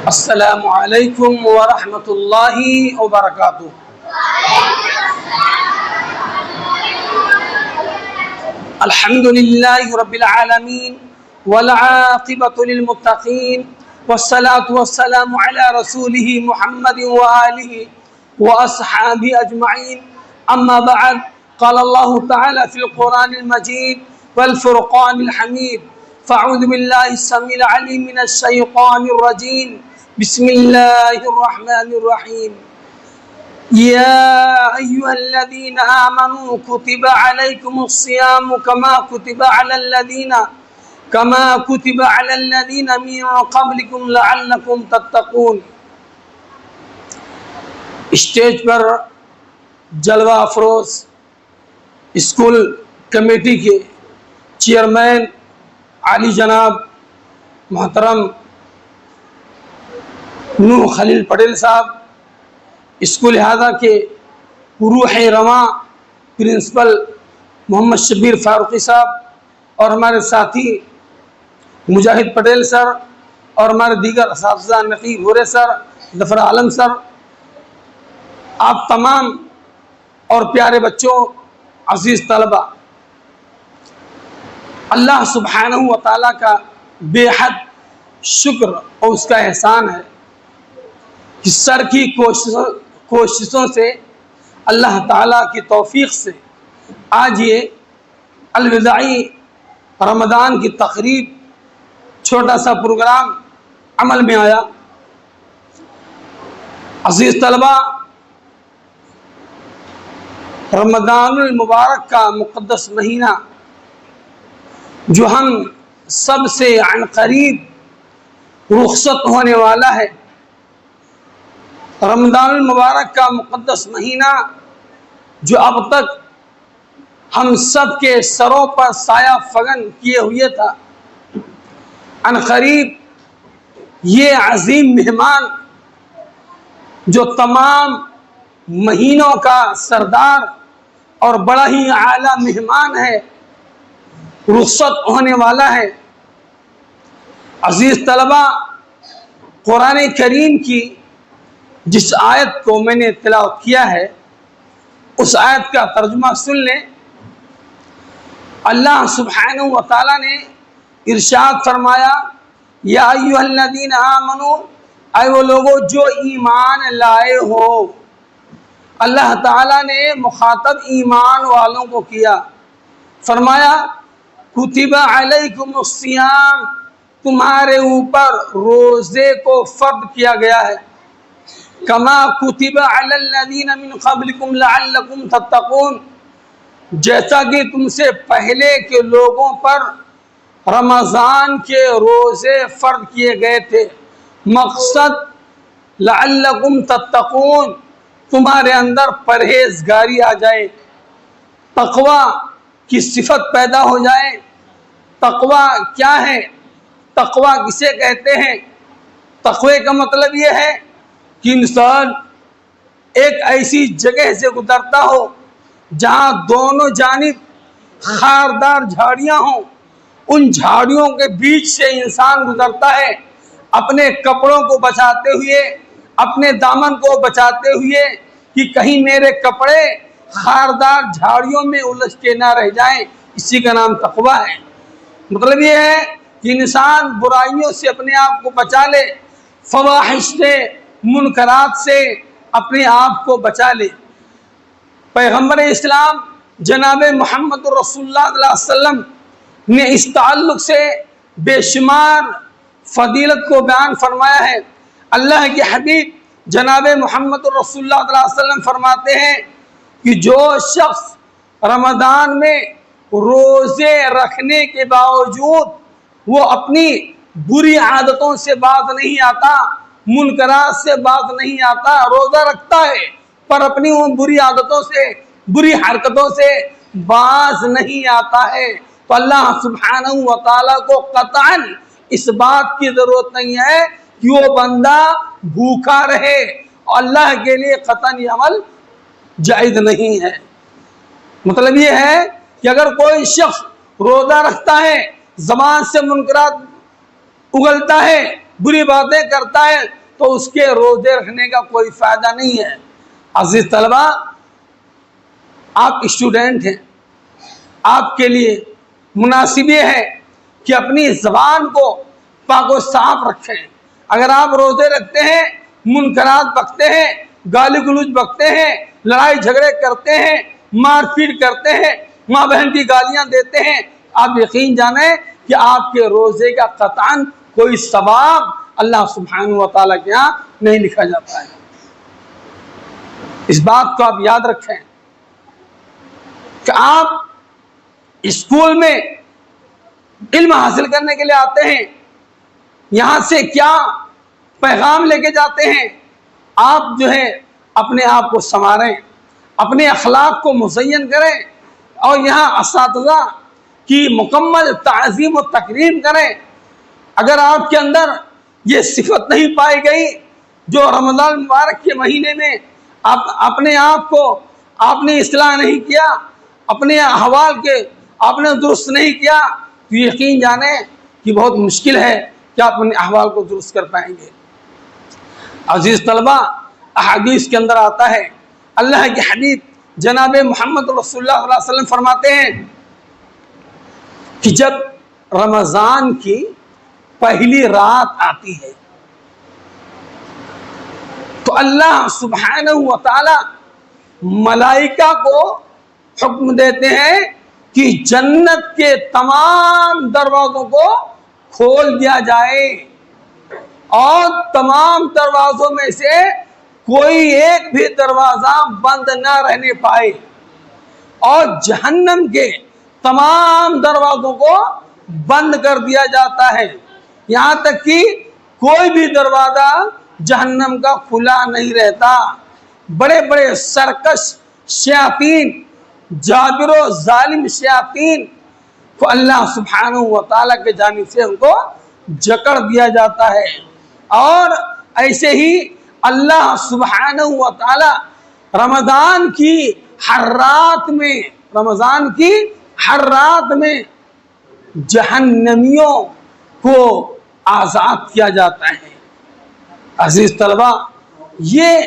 अस्सलामु अलैकुम व रहमतुल्लाहि व बरकातुहू। अल्हम्दुलिल्लाहि रब्बिल आलमीन वल आक़िबतु लिल मुत्तक़ीन वस्सलातु वस्सलामु अला रसूलिहि मुहम्मदिन व आलिहि व अस्हाबिहि अजमईन। अम्मा बअद, क़ाल अल्लाहु तआला फ़िल क़ुरानिल मजीद वल फ़ुरक़ानिल हमीद। फ़अऊज़ु बिल्लाहि स्समीइल अलीम मिनश शैतानिर रजीम। बिस्मिल्लाहिर्रहमानिर्रहीम। या अय्युहल्लज़ीना आमनू कुतिबा अलैकुमुस्सियामु कमा कुतिबा अलल्लज़ीना मिन क़ब्लिकुम लअल्लकुम तत्तक़ून। स्टेज पर जलवा अफरोज स्कूल कमेटी के चेयरमैन आली जनाब मोहतरम नूह खलील पटेल साहब, स्कूल हादा के रूह रमा प्रिंसिपल मोहम्मद शब्बीर फारूकी साहब और हमारे साथी मुजाहिद पटेल सर और हमारे दीगर असातिज़ा नकीब हुरे सर, ज़फ़र आलम सर, आप तमाम और प्यारे बच्चों, अज़ीज़ तलबा, अल्लाह सुब्हानहू व तआला का बेहद शुक्र और उसका एहसान है कि सर की कोशिशों से अल्लाह ताला की तौफीक से आज ये अलविदाई रमज़ान की तक़रीब छोटा सा प्रोग्राम अमल में आया। अज़ीज़ तलबा, रमज़ानुल मुबारक का मुक़द्दस महीना जो हम सब से अन करीब रुख़सत होने वाला है, रमज़ानुल मुबारक का मुक़द्दस महीना जो अब तक हम सब के सरों पर साया फगन किए हुए था, अन करीब ये अजीम मेहमान जो तमाम महीनों का सरदार और बड़ा ही आला मेहमान है, रुख़सत होने वाला है। अज़ीज़ तलबा, कुरान करीम की जिस आयत को मैंने तिलावत किया है उस आयत का तर्जुमा सुन लें। अल्लाह सुब्हानहू व तआला ने इरशाद फरमाया, या अय्युहल्लज़ीना आमनू, ऐ वो लोगों जो ईमान लाए हो। अल्लाह ताला ने मुखातब ईमान वालों को किया, फरमाया कुतिबा अलैकुमुस्सियाम, तुम्हारे ऊपर रोज़े को फ़र्द किया गया है, कमा कुतिबा अलल्लज़ीना मिन क़ब्लिकुम लअल्लकुम तत्तक़ून, जैसा कि तुमसे पहले के लोगों पर रमज़ान के रोज़े फ़र्द किए गए थे। मकसद लअल्लकुम तत्तक़ून, तुम्हारे अंदर परहेज़गारी आ जाए, तक़वा की सिफत पैदा हो जाए। तक़वा क्या है? तक़वा किसे कहते हैं? तक़वे का मतलब ये है कि इंसान एक ऐसी जगह से गुजरता हो जहाँ दोनों जानिब खारदार झाड़ियाँ हों, उन झाड़ियों के बीच से इंसान गुजरता है, अपने कपड़ों को बचाते हुए, अपने दामन को बचाते हुए कि कहीं मेरे कपड़े खारदार झाड़ियों में उलझ के ना रह जाएं। इसी का नाम तक़वा है। मतलब ये है कि इंसान बुराइयों से अपने आप को बचा ले, फ़वाहिश से, मुनकरात से अपने आप को बचा ले। पैगम्बर इस्लाम जनाब मोहम्मद रसूलुल्लाह सल्लल्लाहु अलैहि वसल्लम ने इस ताल्लुक़ से बेशुमार फ़जीलत को बयान फरमाया है। अल्लाह के हबीब जनाब मोहम्मद रसूलुल्लाह सल्लल्लाहु अलैहि वसल्लम फरमाते हैं कि जो शख्स रमज़ान में रोज़े रखने के बावजूद वो अपनी बुरी आदतों से बाज नहीं आता, मुनकरात से बाज नहीं आता, रोज़ा रखता है पर अपनी उन बुरी आदतों से, बुरी हरकतों से बाज नहीं आता है, तो अल्लाह सुब्हानहू व तआला को क़तअन इस बात की ज़रूरत नहीं है कि वो बंदा भूखा रहे। अल्लाह के लिए क़तअन ये अमल जायज़ नहीं है। मतलब ये है कि अगर कोई शख्स रोज़ा रखता है, ज़बान से मुनकरात उगलता है, बुरी बातें करता है तो उसके रोजे रखने का कोई फायदा नहीं है। अजीज तलबा, आप स्टूडेंट हैं, आपके लिए मुनासिब ये है कि अपनी ज़बान को पाको साफ रखें। अगर आप रोजे रखते हैं, मुनकरात बकते हैं, गाली गलौज बकते हैं, लड़ाई झगड़े करते हैं, मारपीट करते हैं, माँ बहन की गालियां देते हैं, आप यकीन जाने कि आपके रोजे का कतान कोई सवाब अल्लाह सुब्हानहू व तआला के यहाँ नहीं लिखा जाता है। इस बात को आप याद रखें कि आप स्कूल में इल्म हासिल करने के लिए आते हैं, यहाँ से क्या पैगाम लेके जाते हैं। आप जो है अपने आप को संवारें, अपने अखलाक को मुज़य्यन करें और यहाँ असातिज़ा की मुकम्मल ताज़ीम और तकरीम करें। अगर आपके अंदर ये सिफत नहीं पाई गई, जो रमज़ान मुबारक के महीने में आप अपने आप को आपने इस्लाह नहीं किया, अपने अहवाल के आपने दुरुस्त नहीं किया, तो यकीन जाने कि बहुत मुश्किल है कि आप अपने अहवाल को दुरुस्त कर पाएंगे। अजीज़ तलबा, अहादीस के अंदर आता है, अल्लाह के हबीब जनाब मोहम्मद रसूलुल्लाह सल्लल्लाहु अलैहि वसल्लम फरमाते हैं कि जब रमज़ान की पहली रात आती है तो अल्लाह सुब्हानहू व तआला मलाइका को हुक्म देते हैं कि जन्नत के तमाम दरवाज़ों को खोल दिया जाए और तमाम दरवाज़ों में से कोई एक भी दरवाज़ा बंद ना रहने पाए और जहन्नम के तमाम दरवाज़ों को बंद कर दिया जाता है। यहाँ तक कि कोई भी दरवाज़ा जहन्नम का खुला नहीं रहता। बड़े बड़े सरकश शयातीन, जाबिर जालिम शयातीन को अल्लाह सुब्हानहू व तआला के जानिब से उनको जकड़ दिया जाता है। और ऐसे ही अल्लाह सुब्हानहू व तआला रमज़ान की हर रात में जहन्नमियों को आज़ाद किया जाता है। अजीज़ तलबा, ये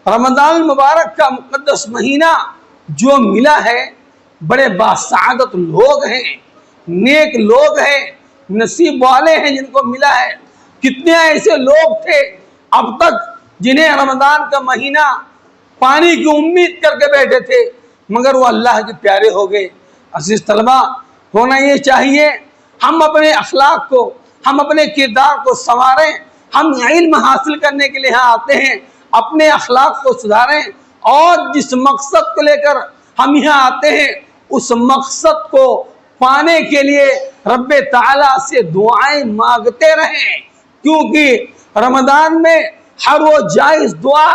रमज़ान मुबारक का मुक़द्दस महीना जो मिला है, बड़े बासादत लोग हैं, नेक लोग हैं, नसीब वाले हैं जिनको मिला है। कितने ऐसे लोग थे अब तक जिन्हें रमज़ान का महीना पानी की उम्मीद करके बैठे थे, मगर वो अल्लाह के प्यारे हो गए। अजीज़ तलबा, होना ये चाहिए हम अपने अखलाक को, हम अपने किरदार को संवारें। हम इल्म हासिल करने के लिए यहाँ आते हैं, अपने अखलाक को सुधारें और जिस मकसद को लेकर हम यहाँ आते हैं उस मकसद को पाने के लिए रब्बे ताला से दुआएं मांगते रहें। क्योंकि रमज़ान में हर वो जायज़ दुआ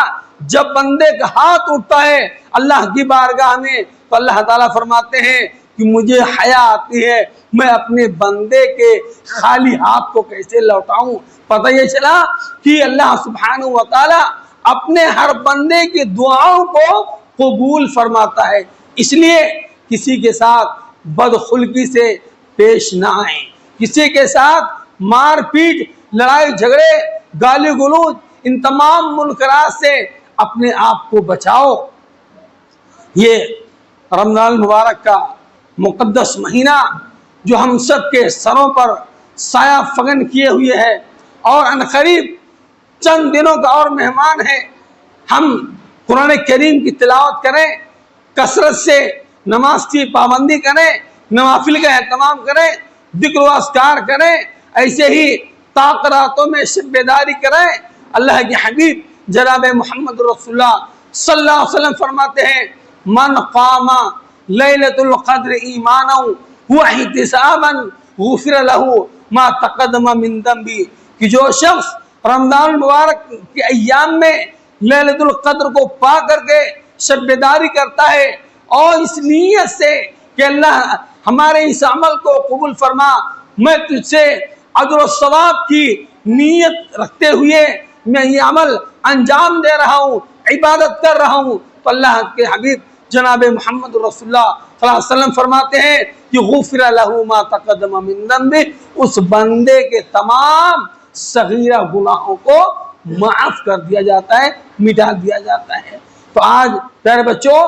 जब बंदे का हाथ उठता है अल्लाह की बारगाह में, तो अल्लाह ताला फरमाते हैं कि मुझे हया आती है मैं अपने बंदे के खाली हाथ को कैसे लौटाऊं। पता ये चला कि अल्लाह सुब्हानहू व तआला अपने हर बंदे की दुआओं को कबूल फरमाता है। इसलिए किसी के साथ बदखुल्की से पेश ना आए, किसी के साथ मारपीट, लड़ाई झगड़े, गाली गलौज, इन तमाम मुनकरात से अपने आप को बचाओ। ये रमज़ान मुबारक का मुक़द्दस महीना जो हम सब के सरों पर साया फगन किए हुए है और अनकरीब चंद दिनों का और मेहमान है। हम कुरान करीम की तिलावत करें, कसरत से नमाज की पाबंदी करें, नवाफिल का एहतमाम करें, जिक्र व अस्कार करें, ऐसे ही ताक़रातों में शिब्बेदारी करें। अल्लाह के हबीब जनाब मोहम्मद रसूलुल्लाह सल्लल्लाहु अलैहि वसल्लम फरमाते हैं, मन क़ामा लैलतुल क़द्र ईमानन व इहतिसाबन गुफ़िर लहू मा तक़द्दम मिन ज़ंबी, कि जो शख्स रमज़ान मुबारक के अय्याम में लैलतुल क़द्र को पा करके शब्बेदारी करता है और इस नीयत से कि अल्लाह हमारे इस अमल को कबूल फरमा, मैं तुझसे अजर और सवाब की नीयत रखते हुए मैं ये अमल अंजाम दे रहा हूँ, इबादत कर रहा हूँ, तो अल्लाह के हबीब जनाब मोहम्मद रसूलुल्लाह सल्लल्लाहु अलैहि वसल्लम फरमाते हैं कि गुफ़िर लहू मा तक़द्दम मिन ज़ंबी, उस बंदे के तमाम सगीरा गुनाहों को माफ कर दिया जाता है, मिटा दिया जाता है। तो आज प्यारे बच्चों,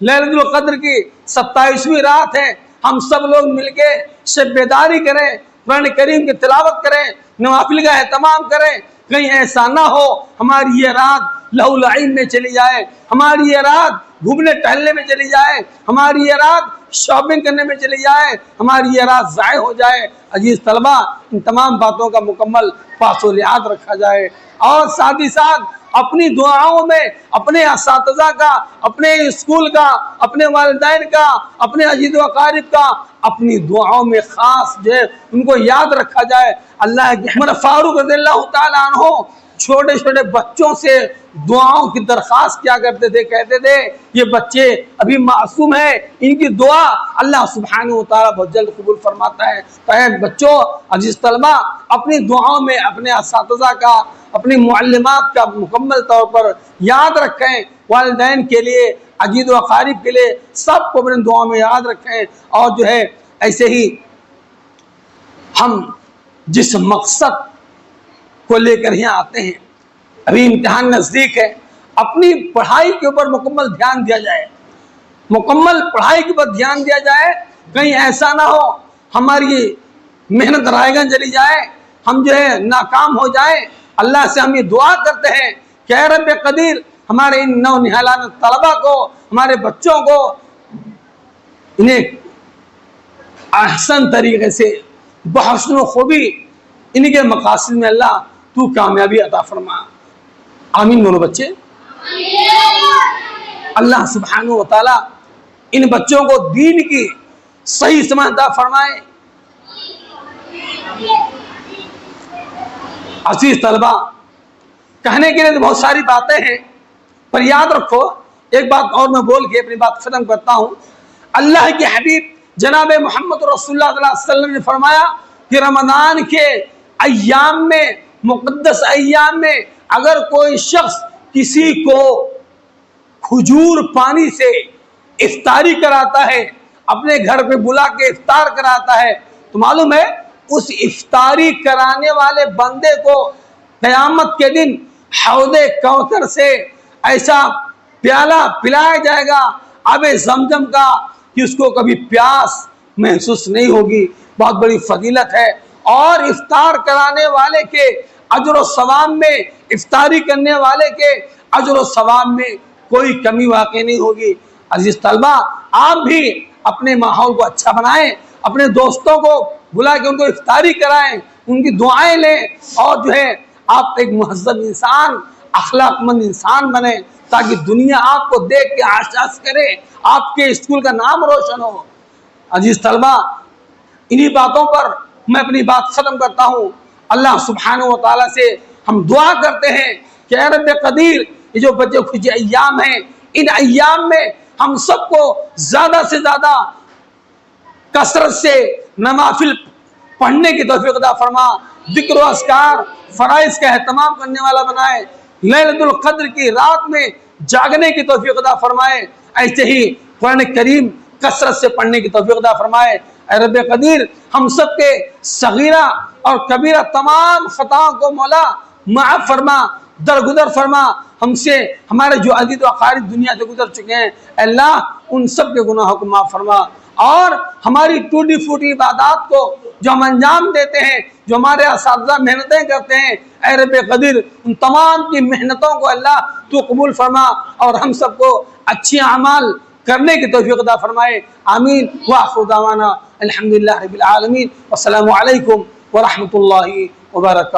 लैलतुल कद्र की 27वीं रात है। हम सब लोग मिलके से बेदारी करें, कुरान करीम की तिलावत करें, नवाफिल का एहतमाम करें। कहीं ऐसा ना हो हमारी ये रात लहू लईब में चली जाए, हमारी ये रात घूमने टहलने में चली जाए, हमारी ये रात शॉपिंग करने में चली जाए, हमारी ये रात ज़ाय हो जाए। अजीज तलबा, इन तमाम बातों का मुकम्मल पासो-लिहाज़ रखा जाए और साथ ही साथ अपनी दुआओं में अपने असातिज़ा का, अपने स्कूल का, अपने वालिदैन का, अपने अजीज़ व अक़ारिब का, अपनी दुआओं में ख़ास जो है उनको याद रखा जाए। अल्लाह के उमर फारूक रज़ियल्लाहु ताला अन्हु छोटे छोटे बच्चों से दुआओं की दरख्वास्त क्या करते थे, कहते थे ये बच्चे अभी मासूम हैं, इनकी दुआ अल्लाह सुब्हानहू व तआला बहुत जल्द कबूल फरमाता है। तो बच्चों, अजीज तलबा, अपनी दुआओं में अपने असातिज़ा का, अपनी मुअल्लिमात का मुकम्मल तौर पर याद रखें। वालिदैन के लिए, अजीज़ व अक़ारिब के लिए, सबको अपनी दुआओं में याद रखें। और जो है ऐसे ही हम जिस मकसद को लेकर यहाँ आते हैं, अभी इम्तिहान नज़दीक है, अपनी पढ़ाई के ऊपर मुकम्मल ध्यान दिया जाए, मुकम्मल पढ़ाई के ऊपर ध्यान दिया जाए। कहीं ऐसा ना हो हमारी मेहनत रायगन चली जाए, हम जो है नाकाम हो जाए। अल्लाह से हम ये दुआ करते हैं कि ऐ रब्बे कदीर, हमारे इन नौनिहालान तलबा को, हमारे बच्चों को, इन्हें अहसन तरीके से बहस्न खूबी इनके मकासद में अल्लाह तू कामयाबी अता फरमा। आमीन बोलो बच्चे। अल्लाह सुब्हानहू व तआला इन बच्चों को दीन की सही समझ अता फरमाए। अजीज तलबा, कहने के लिए तो बहुत सारी बातें हैं, पर याद रखो एक बात और मैं बोल के अपनी बात खत्म करता हूँ। अल्लाह के हबीब जनाब मोहम्मद रसूलुल्लाह सल्लल्लाहु अलैहि वसल्लम ने फरमाया कि रमज़ान के अय्याम में, मुक़द्दस अय्याम में, अगर कोई शख्स किसी को खजूर पानी से इफ्तारी कराता है, अपने घर पे बुला के इफ्तार कराता है, तो मालूम है उस इफ्तारी कराने वाले बंदे को क़यामत के दिन हौदे कौसर से ऐसा प्याला पिलाया जाएगा आबे ज़मज़म का कि उसको कभी प्यास महसूस नहीं होगी। बहुत बड़ी फजीलत है। और इफ्तार कराने वाले के अजर व सवाब में, इफ्तारी करने वाले के अजर व सवाब में कोई कमी वाक़ई नहीं होगी। अजीज तलबा, आप भी अपने माहौल को अच्छा बनाएं, अपने दोस्तों को बुला के उनको इफ्तारी कराएं, उनकी दुआएं लें और जो है आप एक मुहज़्ज़ब इंसान, अखलाकमंद इंसान बने, ताकि दुनिया आपको देख के आश्वास करे, आपके स्कूल का नाम रोशन हो। अजीज तलबा, इन्हीं बातों पर मैं अपनी बात खत्म करता हूँ। अल्लाह सुब्हानहू व तआला से हम दुआ करते हैं कि ऐ रब्बे कदीर, ये जो बचे खुश अय्याम हैं, इन अय्याम में हम सबको ज़्यादा से ज़्यादा कसरत से नवाफिल पढ़ने की तौफीक अता फरमा, जिक्र व अस्कार फ़राइज़ का एहतमाम करने वाला बनाए, लैलतुल क़द्र की रात में जागने की तौफीक अता फरमाए। ऐसे ही कुरान करीम कसरत से पढ़ने की तौफीक अता फरमाए। ऐ रब्बे कदीर, हम सब के सगीरा और कबीरा तमाम खताओं को मौला माफ़ फरमा, दरगुदर फरमा। हमसे हमारे जो अज़ीज़ व अक़ारिब दुनिया से गुजर चुके हैं, अल्लाह उन सब के गुनाहों को माफ़ फरमा। और हमारी टूटी फूटी इबादत को जो हम अंजाम देते हैं, जो हमारे असातिज़ा मेहनतें करते हैं, ऐ रब्बे कदीर, उन तमाम की मेहनतों को अल्लाह तू कबूल फरमा और हम सबको अच्छे अमाल करने की तौफीक अता फरमाए। आमीन व आखिर दावाना अल्हम्दुलिल्लाहि रब्बिल आलमीन। अस्सलामु अलैकुम व रहमतुल्लाहि व बरकातहू।